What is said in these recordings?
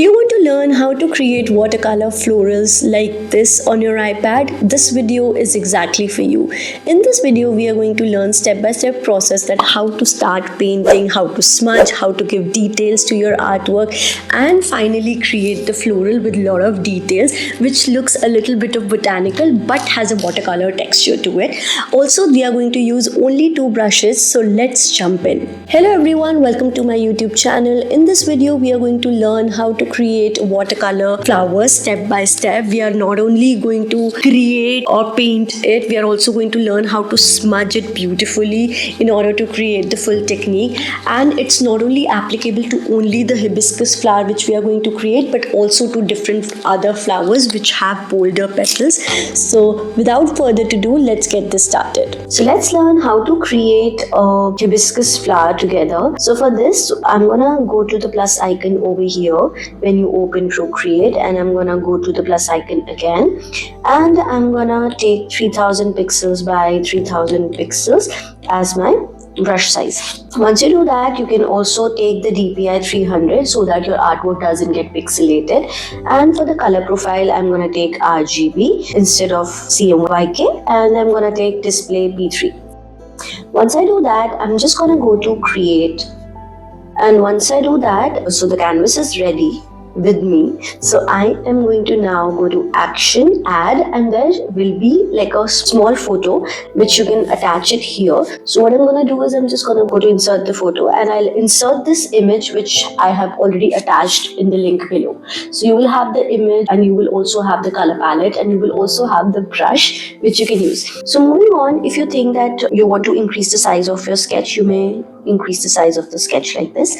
Do you want to learn how to create watercolor florals like this on your iPad? This video is exactly for you. In this video, we are going to learn step-by-step process that how to start painting, how to smudge, how to give details to your artwork, and finally create the floral with a lot of details, which looks a little bit of botanical but has a watercolor texture to it. Also, we are going to use only 2 brushes, so let's jump in. Hello everyone, welcome to my YouTube channel. In this video, we are going to learn how to create watercolor flowers step by step. We are not only going to create or paint it, we are also going to learn how to smudge it beautifully in order to create the full technique. And it's not only applicable to only the hibiscus flower which we are going to create, but also to different other flowers which have bolder petals. So without further ado, let's get this started. So let's learn how to create a hibiscus flower together. So for this, I'm gonna go to the plus icon over here when you open Procreate, and I'm gonna go to the plus icon again, and I'm gonna take 3000 pixels by 3000 pixels as my brush size. Once you do that, you can also take the DPI 300 so that your artwork doesn't get pixelated. And for the color profile, I'm gonna take RGB instead of CMYK, and I'm gonna take display P3. Once I do that, I'm just gonna go to create, and once I do that, so the canvas is ready with me. So I am going to now go to action, add, and there will be like a small photo which you can attach it here. So what I'm going to do is I'm just going to go to insert the photo, and I'll insert this image which I have already attached in the link below. So you will have the image, and you will also have the color palette, and you will also have the brush which you can use. So moving on, if you think that you want to increase the size of your sketch, you may increase the size of the sketch like this,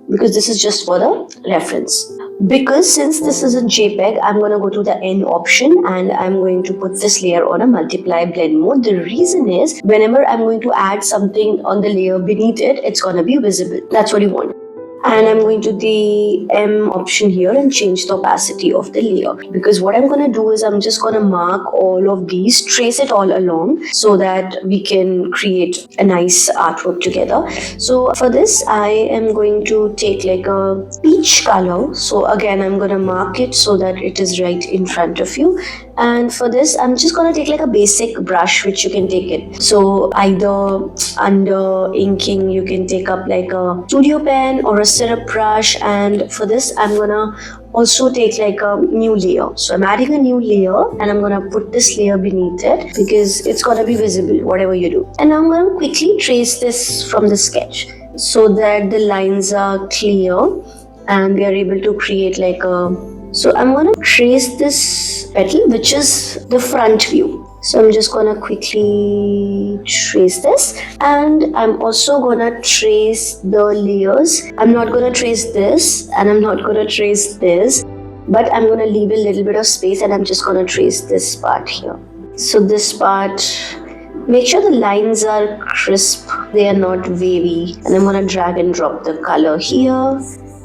because this is just for the reference. Because since this is a JPEG, I'm going to go to the N option, and I'm going to put this layer on a multiply blend mode. The reason is whenever I'm going to add something on the layer beneath it, it's going to be visible. That's what you want. And I'm going to the M option here and change the opacity of the layer, because what I'm going to do is I'm just going to mark all of these, trace it all along so that we can create a nice artwork together. So for this, I am going to take like a peach color. So again, I'm going to mark it so that it is right in front of you. And for this, I'm just going to take like a basic brush which you can take it. So either under inking, you can take up like a studio pen or a syrup brush. And for this, I'm going to also take like a new layer. So I'm adding a new layer, and I'm going to put this layer beneath it because it's going to be visible whatever you do. And now I'm going to quickly trace this from the sketch so that the lines are clear and we are able to create like a... So I'm going to trace this petal, which is the front view. So I'm just going to quickly trace this, and I'm also going to trace the layers. I'm not going to trace this, and I'm not going to trace this, but I'm going to leave a little bit of space, and I'm just going to trace this part here. So this part, make sure the lines are crisp, they are not wavy, and I'm going to drag and drop the color here,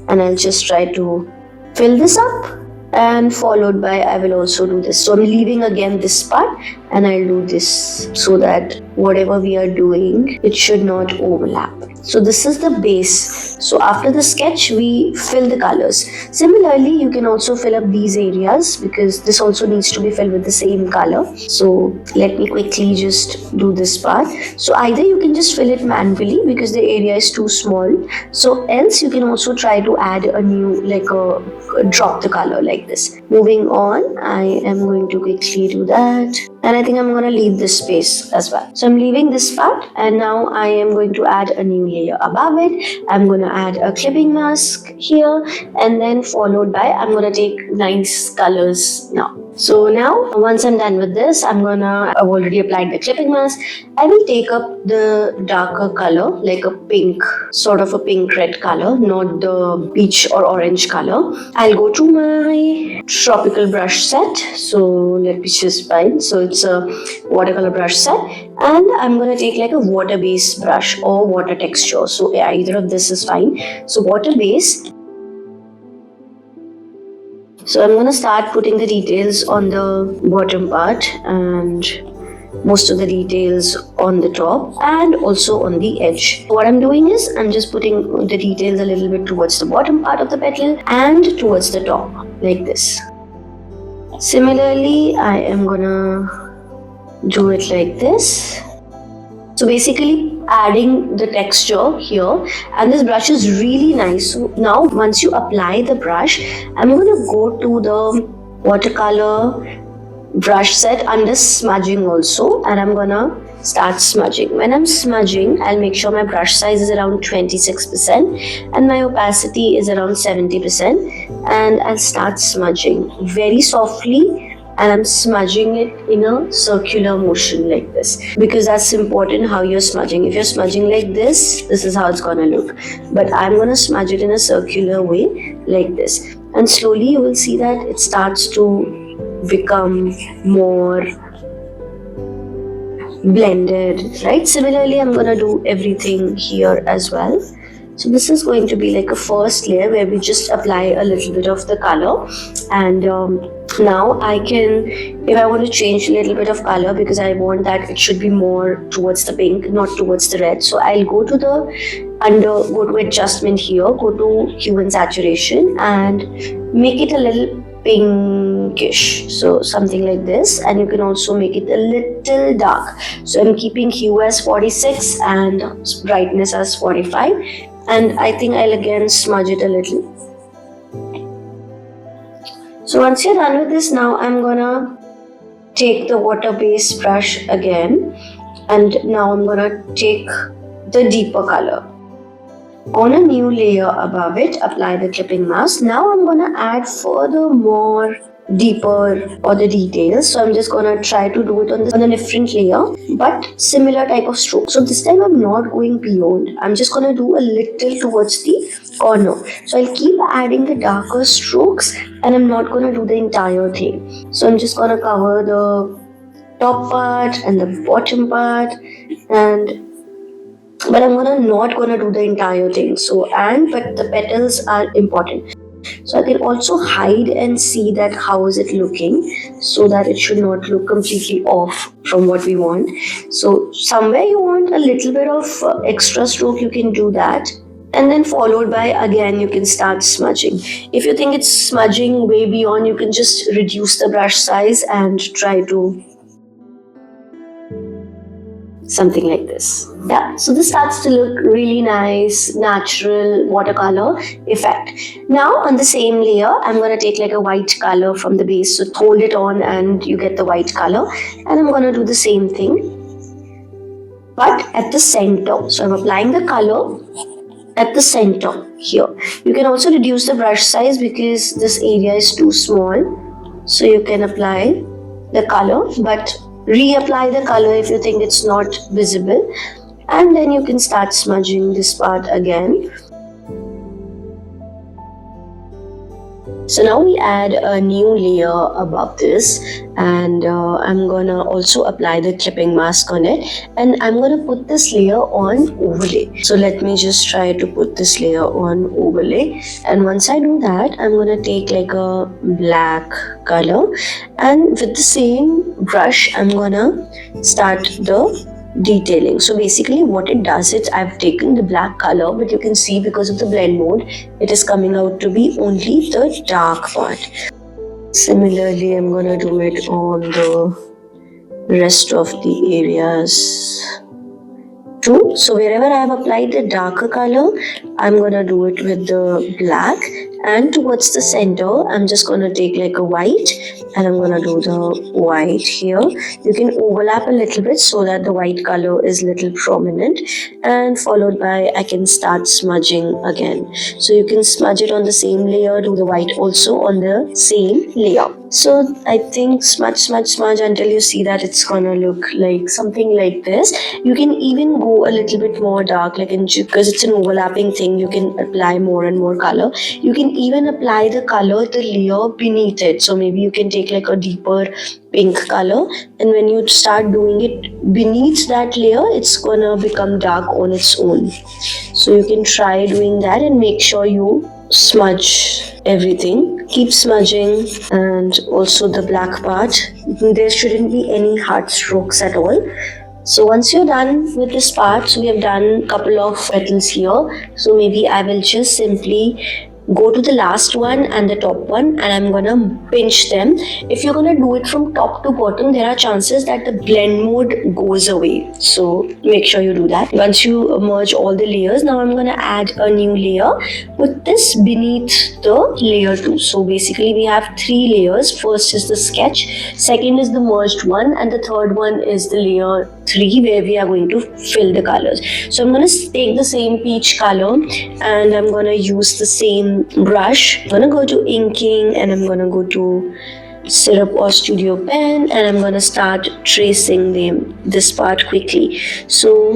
and I'll just try to fill this up, and followed by I will also do this. So I'm leaving again this part, and I'll do this so that whatever we are doing, it should not overlap. So this is the base. So after the sketch, we fill the colors. Similarly, you can also fill up these areas because this also needs to be filled with the same color. So let me quickly just do this part. So either you can just fill it manually because the area is too small. So else you can also try to add a new, like a drop the color like this. Moving on, I am going to quickly do that. And I think I'm going to leave this space as well. So I'm leaving this part, and now I am going to add a new layer above it. I'm going to add a clipping mask here, and then followed by I'm going to take nice colors now. So now once I'm done with this, I've already applied the clipping mask. I will take up the darker color, like a pink, sort of a pink red color, not the peach or orange color. I'll go to my tropical brush set. So let me just find. So it's a watercolor brush set, and I'm going to take like a water based brush or water texture. So either of this is fine. So water based. So I'm going to start putting the details on the bottom part, and most of the details on the top and also on the edge. What I'm doing is I'm just putting the details a little bit towards the bottom part of the petal and towards the top, like this. Similarly, I am gonna do it like this. So basically adding the texture here, and this brush is really nice. So now once you apply the brush, I'm going to go to the watercolor brush set under smudging also, and I'm gonna start smudging. When I'm smudging, I'll make sure my brush size is around 26% and my opacity is around 70%, and I'll start smudging very softly, and I'm smudging it in a circular motion like this, because that's important how you're smudging. If you're smudging like this is how it's gonna look, but I'm gonna smudge it in a circular way like this, and slowly you will see that it starts to become more blended, right? Similarly, I'm gonna do everything here as well. So this is going to be like a first layer where we just apply a little bit of the color, and now I can, if I want to change a little bit of color, because I want that it should be more towards the pink, not towards the red, so I'll go to go to adjustment here, go to hue and saturation, and make it a little pinkish, so something like this. And you can also make it a little dark, so I'm keeping hue as 46 and brightness as 45, and I think I'll again smudge it a little. So once you're done with this, now I'm gonna take the water-based brush again, and now I'm gonna take the deeper color. On a new layer above it, apply the clipping mask. Now I'm gonna add further more deeper or the details, so I'm just gonna try to do it on a different layer but similar type of stroke. So this time I'm not going beyond, I'm just gonna do a little towards the corner, so I'll keep adding the darker strokes and I'm not gonna do the entire thing. So I'm just gonna cover the top part and the bottom part, but I'm not gonna do the entire thing. But the petals are important. So I can also hide and see that how is it looking, so that it should not look completely off from what we want. So somewhere you want a little bit of extra stroke, you can do that. And then followed by, again, you can start smudging. If you think it's smudging way beyond, you can just reduce the brush size and try to something like this. Yeah, so this starts to look really nice, natural watercolor effect. Now on the same layer, I'm going to take like a white color from the base, so hold it on and you get the white color, and I'm going to do the same thing but at the center. So I'm applying the color at the center here. You can also reduce the brush size because this area is too small, so you can apply the color but reapply the color if you think it's not visible, and then you can start smudging this part again. So now we add a new layer above this, and I'm gonna also apply the clipping mask on it, and I'm gonna put this layer on overlay. So let me just try to put this layer on overlay, and once I do that, I'm gonna take like a black color, and with the same brush I'm gonna start the detailing. So basically what it does is, I've taken the black color, but you can see because of the blend mode it is coming out to be only the dark part. Similarly, I'm gonna do it on the rest of the areas too. So wherever I have applied the darker color, I'm gonna do it with the black, and towards the center I'm just gonna take like a white, and I'm gonna do the white here. You can overlap a little bit so that the white color is little prominent, and followed by I can start smudging again. So you can smudge it on the same layer, do the white also on the same layer. So I think smudge until you see that it's gonna look like something like this. You can even go a little bit more dark, like because it's an overlapping thing, you can apply more and more color. You can even apply the color, the layer beneath it. So maybe you can take like a deeper pink color, and when you start doing it beneath that layer, it's gonna become dark on its own. So you can try doing that and make sure you smudge everything Keep smudging, and also the black part. There shouldn't be any hard strokes at all. So once you're done with this part, so we have done a couple of petals here. So maybe I will just simply go to the last one and the top one, and I'm gonna pinch them. If you're gonna do it from top to bottom, there are chances that the blend mode goes away. So make sure you do that. Once you merge all the layers, now I'm gonna add a new layer. Put this beneath the layer 2. So basically we have 3 layers. First is the sketch, second is the merged one, and the third one is the layer 3 where we are going to fill the colors. So I'm going to take the same peach color and I'm going to use the same brush. I'm going to go to inking and I'm going to go to syrup or studio pen, and I'm going to start tracing this part quickly. So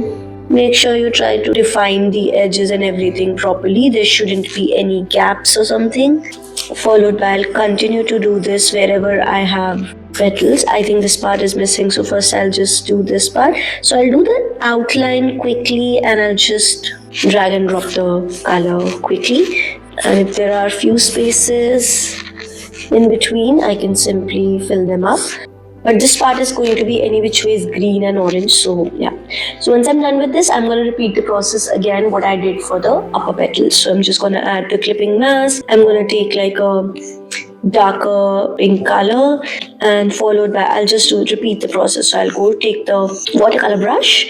make sure you try to define the edges and everything properly. There shouldn't be any gaps or something. Followed by, I'll continue to do this wherever I have petals. I think this part is missing, so first I'll just do this part. So I'll do the outline quickly and I'll just drag and drop the color quickly. And if there are few spaces in between, I can simply fill them up. But this part is going to be any which ways green and orange, so yeah. So once I'm done with this, I'm going to repeat the process again what I did for the upper petals. So I'm just going to add the clipping mask. I'm going to take like a darker pink color, and followed by, I'll just repeat the process. So I'll go take the watercolor brush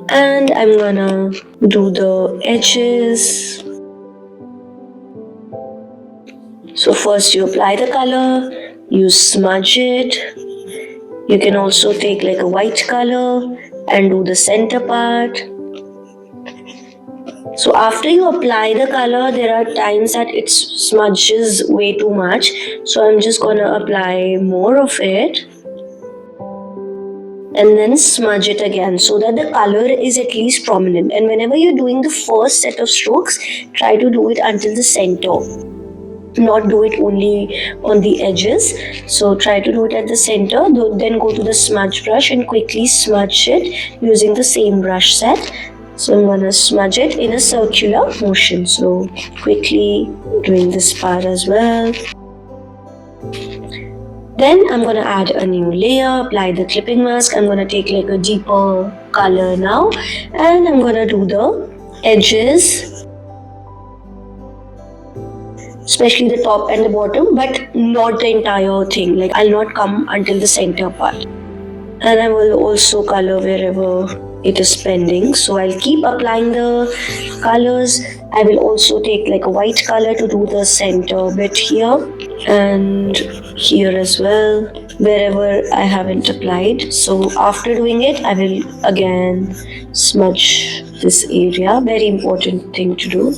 and I'm going to do the edges. So first you apply the color, you smudge it. You can also take like a white color and do the center part. So after you apply the color, there are times that it smudges way too much. So I'm just gonna apply more of it and then smudge it again so that the color is at least prominent. And whenever you're doing the first set of strokes, try to do it until the center. Not do it only on the edges. So try to do it at the center, then go to the smudge brush and quickly smudge it using the same brush set. So I'm going to smudge it in a circular motion. So quickly doing this part as well. Then I'm going to add a new layer, apply the clipping mask. I'm going to take like a deeper color now, and I'm going to do the edges, especially the top and the bottom, but not the entire thing. Like I'll not come until the center part. And I will also color wherever it is pending. So I'll keep applying the colors. I will also take like a white color to do the center bit here and here as well, wherever I haven't applied. So after doing it, I will again smudge this area. Very important thing to do.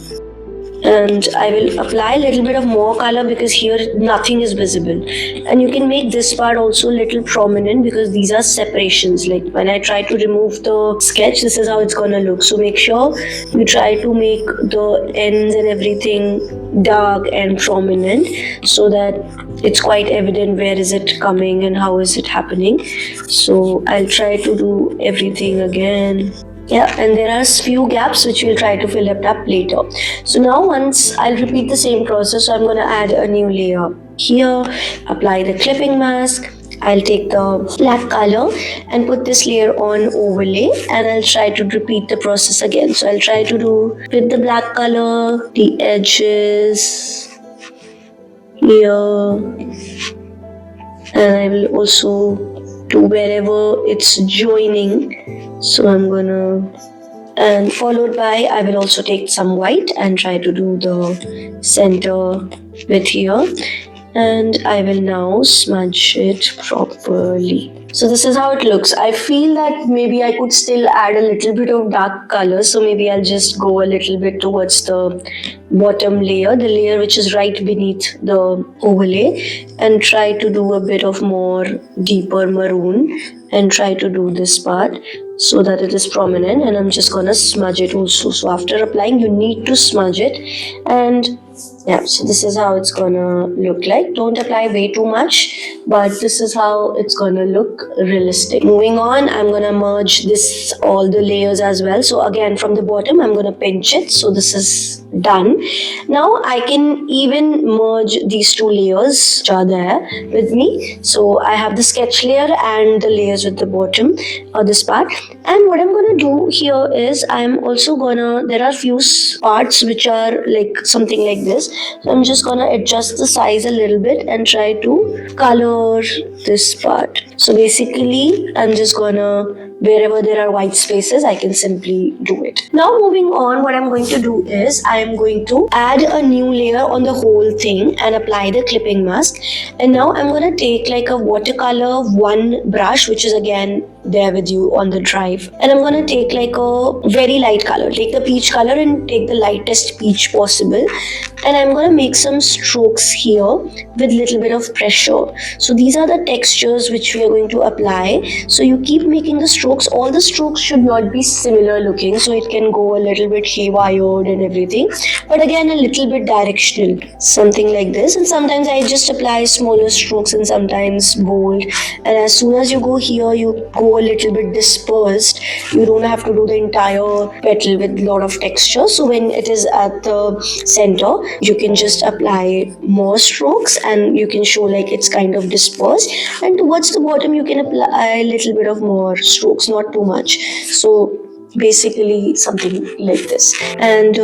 And I will apply a little bit of more color because here nothing is visible, and you can make this part also a little prominent because these are separations. Like when I try to remove the sketch, this is how it's gonna look. So make sure you try to make the ends and everything dark and prominent so that it's quite evident where is it coming and how is it happening. So I'll try to do everything again. Yeah, and there are few gaps which we'll try to fill it up later. So now once I'll repeat the same process, so I'm going to add a new layer here, apply the clipping mask. I'll take the black color and put this layer on overlay, and I'll try to repeat the process again. So I'll try to do with the black color, the edges here, and I will also do wherever it's joining. So I'm gonna, and followed by, I will also take some white and try to do the center bit here, and I will now smudge it properly. So this is how it looks. I feel that maybe I could still add a little bit of dark color, so maybe I'll just go a little bit towards the bottom layer, the layer which is right beneath the overlay, and try to do a bit of more deeper maroon and try to do this part so that it is prominent. And I'm just gonna smudge it also. So after applying, you need to smudge it, and Yeah, so this is how it's gonna look like. Don't apply way too much, but this is how it's gonna look realistic. Moving on, I'm gonna merge this all the layers as well. So again, from the bottom, I'm gonna pinch it. So this is done. Now I can even merge these two layers which are there with me. So I have the sketch layer and the layers with the bottom or this part. And what I'm gonna do here is I'm also gonna, there are few parts which are like something like this. So I'm just gonna adjust the size a little bit and try to color this part. So basically I'm just gonna, wherever there are white spaces, I can simply do it. Now moving on, what I'm going to do is I am going to add a new layer on the whole thing and apply the clipping mask. And now I'm going to take like a watercolor 1 brush, which is again there with you on the drive. And I'm going to take like a very light color, take the peach color and take the lightest peach possible. And I'm going to make some strokes here with little bit of pressure. So these are the textures which we are going to apply. So you keep making the strokes. All the strokes should not be similar looking, so it can go a little bit haywired and everything, but again a little bit directional, something like this. And sometimes I just apply smaller strokes and sometimes bold, and as soon as you go here, you go a little bit dispersed. You don't have to do the entire petal with a lot of texture. So when it is at the center, you can just apply more strokes and you can show like it's kind of dispersed, and towards the bottom you can apply a little bit of more strokes, not too much. So basically something like this. And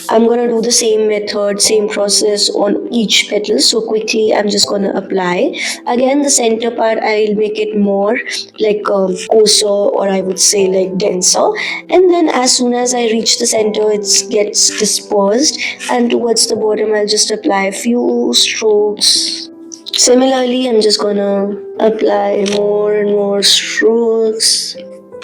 I'm gonna do the same method, same process on each petal. So quickly I'm just gonna apply. Again, the center part I'll make it more like coarser, or I would say like denser. And then as soon as I reach the center, it gets dispersed. And towards the bottom, I'll just apply a few strokes. Similarly, I'm just gonna apply more and more strokes.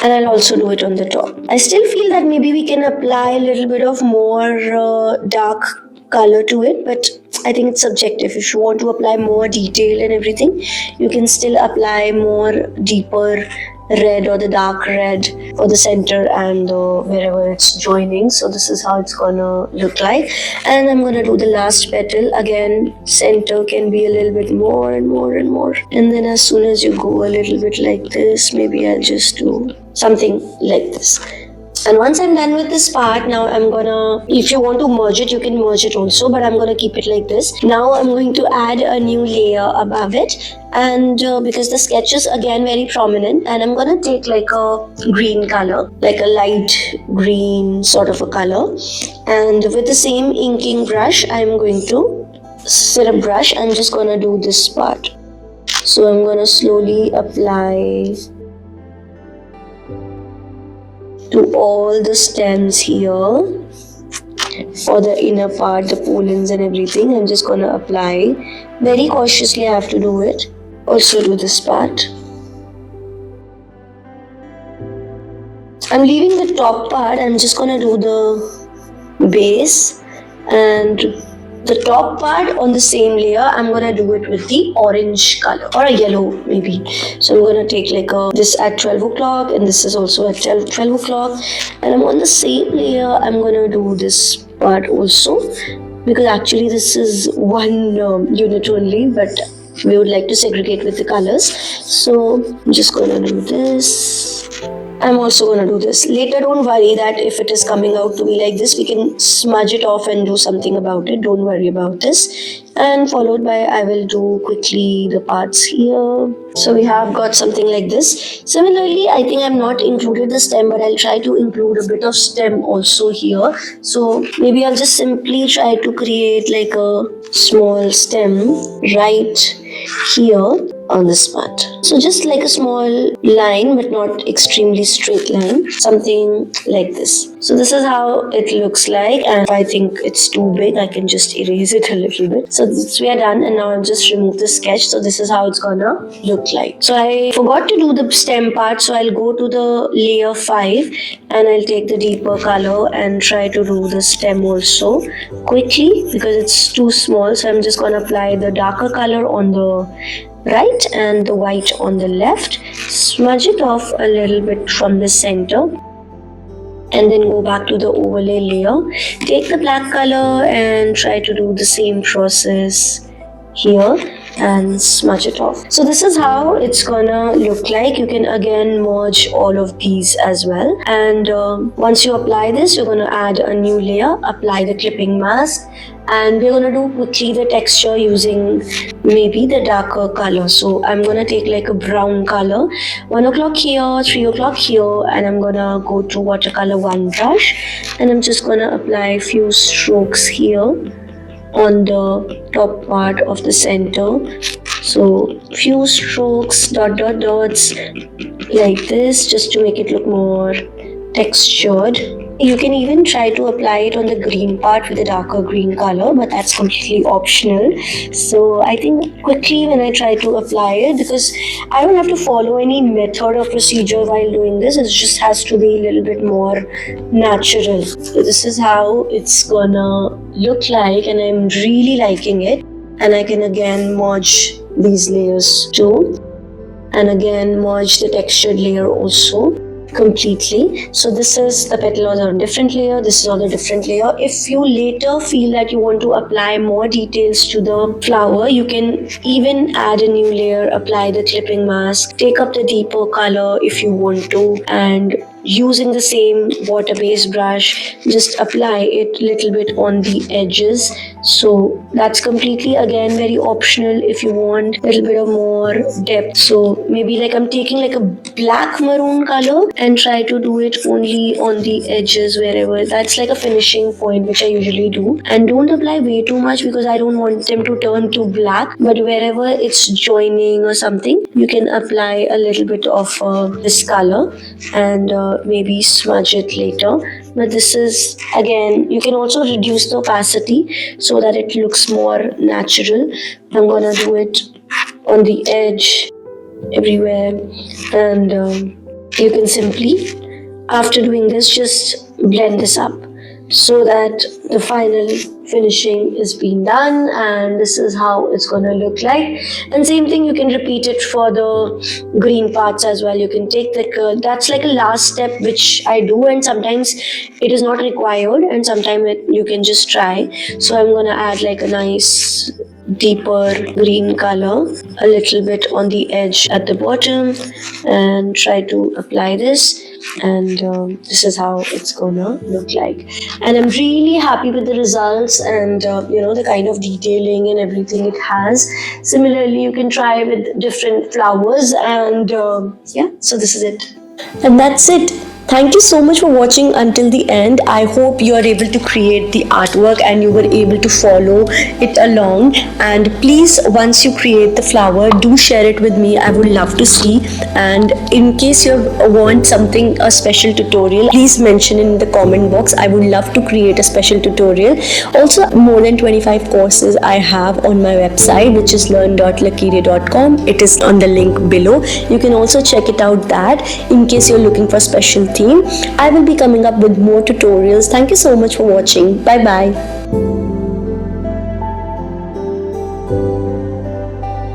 And I'll also do it on the top. I still feel that maybe we can apply a little bit of more dark color to it, but I think it's subjective. If you want to apply more detail and everything, you can still apply more deeper red or the dark red for the center and wherever it's joining. So this is how it's gonna look like. And I'm gonna do the last petal. Again, center can be a little bit more and more and more. And then as soon as you go a little bit like this, maybe I'll just do something like this. And once I'm done with this part, now I'm gonna, if you want to merge it, you can merge it also, but I'm gonna keep it like this. Now I'm going to add a new layer above it, and because the sketch is again very prominent, and I'm gonna take like a green color, like a light green sort of a color, and with the same inking brush, I'm going to, syrup brush, I'm just gonna do this part. So I'm gonna slowly apply to all the stems here. For the inner part, the pollens and everything, I'm just gonna apply. Very cautiously I have to do it. Also do this part. I'm leaving the top part, I'm just gonna do the base, and the top part on the same layer, I'm gonna do it with the orange color or a yellow maybe. So I'm gonna take like this at 12 o'clock, and this is also at 12 o'clock, and I'm on the same layer. I'm gonna do this part also, because actually this is one unit only, but we would like to segregate with the colors. So I'm just gonna do this. I'm also going to do this. Later, don't worry that if it is coming out to be like this, we can smudge it off and do something about it. Don't worry about this. And followed by, I will do quickly the parts here. So we have got something like this. Similarly, I think I've not included the stem, but I'll try to include a bit of stem also here. So maybe I'll just simply try to create like a small stem right here on this part. So just like a small line, but not extremely straight line, something like this. So this is how it looks like, and if I think it's too big, I can just erase it a little bit. So we are done, and now I'll just remove the sketch. So this is how it's gonna look like. So I forgot to do the stem part, so I'll go to the layer 5 and I'll take the deeper color and try to do the stem also quickly, because it's too small. So I'm just gonna apply the darker color on the right and the white on the left. Smudge it off a little bit from the center, and then go back to the overlay layer. Take the black color and try to do the same process here and smudge it off. So this is how it's gonna look like. You can again merge all of these as well, and once you apply this, you're gonna add a new layer, apply the clipping mask, and we're gonna do quickly the texture using maybe the darker color. So I'm gonna take like a brown color, 1 o'clock here, 3 o'clock here, and I'm gonna go to watercolor 1 brush, and I'm just gonna apply a few strokes here on the top part of the center. So few strokes, dots like this, just to make it look more textured. You can even try to apply it on the green part with a darker green color, but that's completely optional. So I think quickly when I try to apply it, because I don't have to follow any method or procedure while doing this, it just has to be a little bit more natural. So this is how it's gonna look like, and I'm really liking it. And I can again merge these layers too, and again merge the textured layer also completely. So this is the petals on a different layer, this is on a different layer. If you later feel that you want to apply more details to the flower, you can even add a new layer, apply the clipping mask, take up the deeper color if you want to, and using the same water-based brush, just apply it a little bit on the edges. So that's completely again very optional if you want a little bit of more depth. So maybe like I'm taking like a black maroon color and try to do it only on the edges wherever. That's like a finishing point which I usually do. And don't apply way too much because I don't want them to turn to black, but wherever it's joining or something, you can apply a little bit of this color and maybe smudge it later. But this is again, you can also reduce the opacity so that it looks more natural. I'm gonna do it on the edge everywhere, and you can simply, after doing this, just blend this up so that the final finishing is being done, and this is how it's gonna look like. And same thing, you can repeat it for the green parts as well. You can take the that's like a last step which I do, and sometimes it is not required, and sometimes you can just try. So I'm gonna add like a nice deeper green color a little bit on the edge at the bottom and try to apply this, and this is how it's gonna look like. And I'm really happy with the results and the kind of detailing and everything it has. Similarly, you can try with different flowers, and so this is it, and that's it. Thank you so much for watching until the end. I hope you are able to create the artwork and you were able to follow it along. And please, once you create the flower, do share it with me. I would love to see. And in case you want something, a special tutorial, please mention in the comment box. I would love to create a special tutorial. Also, more than 25 courses I have on my website, which is learn.lakire.com. It is on the link below. You can also check it out that in case you're looking for special theme. I will be coming up with more tutorials. Thank you so much for watching. Bye bye.